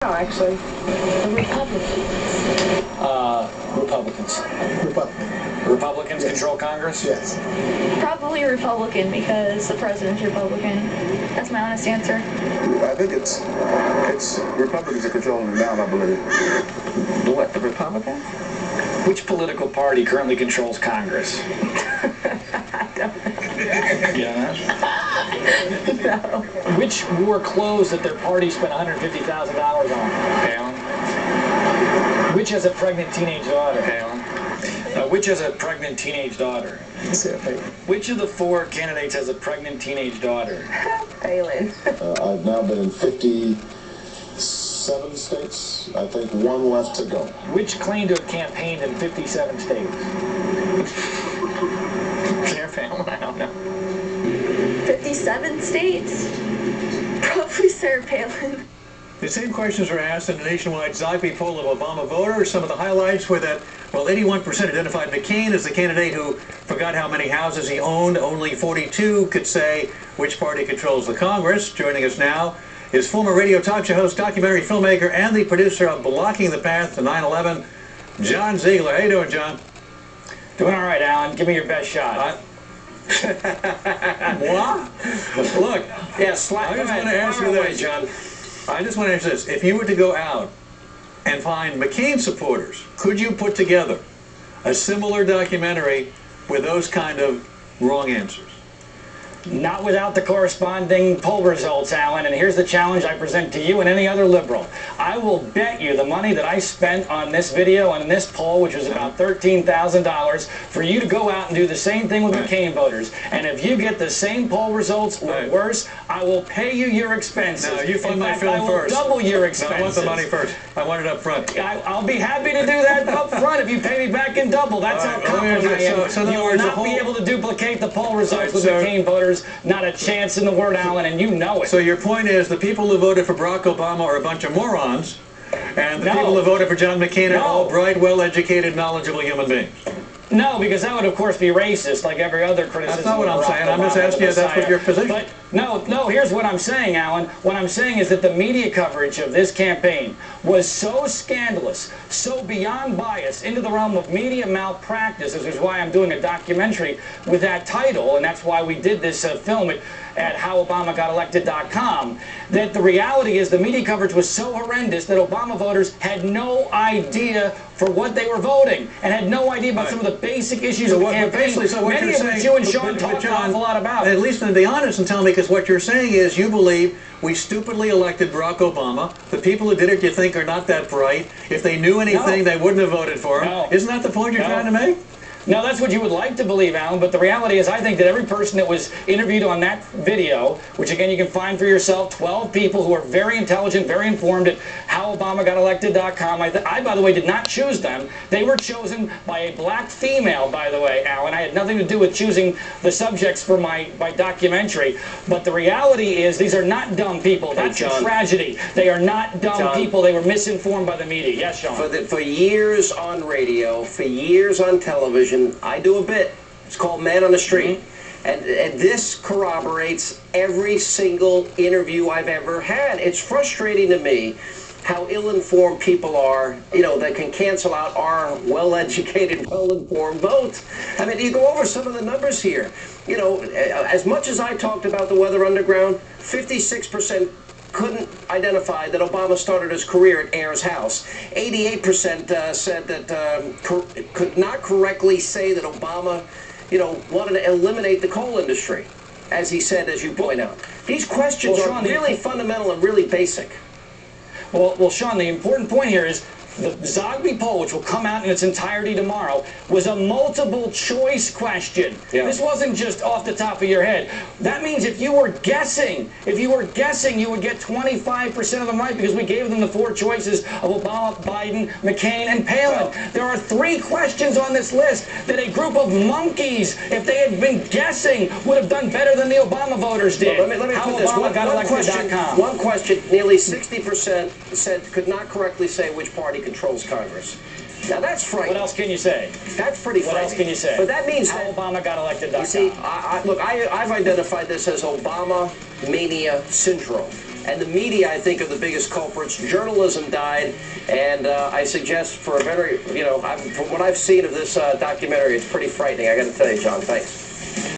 now, actually. The Republicans. Republicans. Republicans control Congress? Yes. Probably Republican because the president's Republican. That's my honest answer. I think it's Republicans that control them now, I believe. What, the Republicans? Which political party currently controls Congress? I don't know. Yeah. No. Which war clothes that their party spent $150,000 on? Palin. Which has a pregnant teenage daughter? Palin. Which has a pregnant teenage daughter? Sarah Palin. Which of the 4 candidates has a pregnant teenage daughter? Palin. I've now been in 57 states. I think 1 left to go. Which claimed to have campaigned in 57 states? Sarah Palin, I don't know. 57 states? Probably Sarah Palin. The same questions were asked in a nationwide Zogby poll of Obama voters. Some of the highlights were that, well, 81% identified McCain as the candidate who forgot how many houses he owned. Only 42 could say which party controls the Congress. Joining us now is former radio talk show host, documentary filmmaker, and the producer of Blocking the Path to 9/11, John Ziegler. How you doing, John? Doing all right, Alan. Give me your best shot. What? Look, Yes, I just want to ask you this, John. I just want to ask this. If you were to go out and find McCain supporters, could you put together a similar documentary with those kind of wrong answers? Not without the corresponding poll results, Alan, and here's the challenge I present to you and any other liberal. I will bet you the money that I spent on this video and this poll, which was about $13,000, for you to go out and do the same thing with McCain voters. And if you get the same poll results or worse, I will pay you your expenses. No, you fund In my fact, film I will first. double your expenses. No, I want the money first. I want it up front. I'll be happy to do that up front if you pay me back in double. That's how confident I am. So in other you will words, not be able to duplicate the poll results with McCain voters. Not a chance in the word, Alan, and you know it. So your point is the people who voted for Barack Obama are a bunch of morons, and the people who voted for John McCain are all bright, well-educated, knowledgeable human beings. No, because that would, of course, be racist, like every other criticism. That's not what I'm of Barack saying. I'm just Obama, asking you if that's what your position. But no, here's what I'm saying, Alan. What I'm saying is that the media coverage of this campaign was so scandalous, so beyond bias, into the realm of media malpractice, which is why I'm doing a documentary with that title, and that's why we did this film at HowObamaGotElected.com, that the reality is the media coverage was so horrendous that Obama voters had no idea for what they were voting and had no idea about some of the basic issues of the campaign. So what Many you're of saying, which you and Sean talked an awful lot about. At least be honest and tell me, because what you're saying is you believe we stupidly elected Barack Obama. The people who did it, you think, are not that bright. If they knew anything, they wouldn't have voted for him. No. Isn't that the point you're trying to make? No, that's what you would like to believe, Alan, but the reality is I think that every person that was interviewed on that video, which again you can find for yourself, 12 people who are very intelligent, very informed at HowObamaGotElected.com. I, by the way, did not choose them. They were chosen by a black female, by the way, Alan. I had nothing to do with choosing the subjects for my documentary. But the reality is these are not dumb people. That's a tragedy. They are not dumb people. They were misinformed by the media. Yes, Sean? For years on radio, for years on television, I do a bit. It's called Man on the Street. And this corroborates every single interview I've ever had. It's frustrating to me how ill-informed people are, you know, that can cancel out our well-educated, well-informed vote. I mean, you go over some of the numbers here. You know, as much as I talked about the Weather Underground, 56% couldn't identify that Obama started his career at Ayers House. 88% said that could not correctly say that Obama, you know, wanted to eliminate the coal industry, as he said, as you point out. These questions are really fundamental and really basic. Well, Sean, the important point here is the Zogby poll, which will come out in its entirety tomorrow, was a multiple choice question. This wasn't just off the top of your head. That means if you were guessing, you would get 25% of them right because we gave them the 4 choices of Obama, Biden, McCain, and Palin. There are 3 questions on this list that a group of monkeys, if they had been guessing, would have done better than the Obama voters did. Well, let me put this. One question, nearly 60% said could not correctly say which party controls Congress. Now that's frightening. What else can you say? That's pretty frightening. What else can you say? But that means that HowObamaGotElected.com. You see, look, I've identified this as Obama mania syndrome. And the media, I think, are the biggest culprits. Journalism died, and I suggest for a very, from what I've seen of this documentary, it's pretty frightening. I got to tell you, John. Thanks.